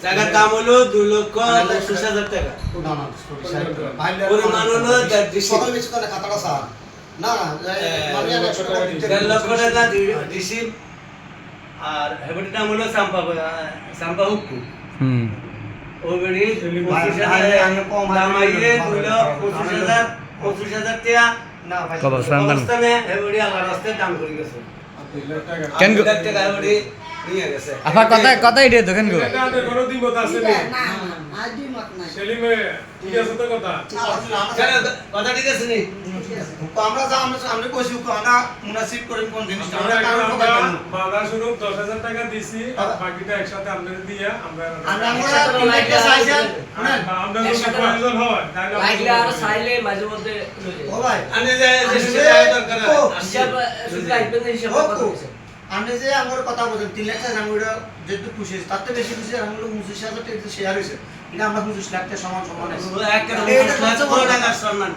জায়গার দাম হলো 2,25,000 টাকা। পরিমাণ হলো 1.5 লক্ষ টাকা ডিসি। আর হেবটির দাম হলো সাম্পা হুক্কু। ওই বেড়ি 25,000 দাম আইলে 2,25,000 টাকা অবস্থানে হেবটি আল্লাহর রাস্তায় দাম করে গেছে। কেন গো? টাকা হেবটি নিয়ে গেছে। আফা কথা এটাই তো কেন গো? কোনো দ্বিমত আছে নি? সেলিমে ঠিক আছে তো কথা? কথা ঠিক আছে নি? আমরা কইছি আমরা মুনাসিব করেন কোন জিনিসটা আমরা আমরা কারণ আমরা কথা বাধা শুরু 10,000 টাকা দিছি আর বাকিটা একসাথে আপনাদের দিয়া আমরা আমরা যদি প্রয়োজন হয় তাহলে লাগলে আর চাইলে মাঝে মধ্যে ও ভাই আমি যে দরকার হিসাব শুধু লাগবেন না হিসাব কথা বলছে আমি যে আমার কথা বলেন 3 লাখ টাকা আমরা যেহেতু খুশি তার থেকে বেশি খুশি আমরা 25,000 টাকা শেয়ার হইছে এটা আমরা 25 লাখ টাকা সমান আছে একটা 25 লাখ টাকার সম্মান।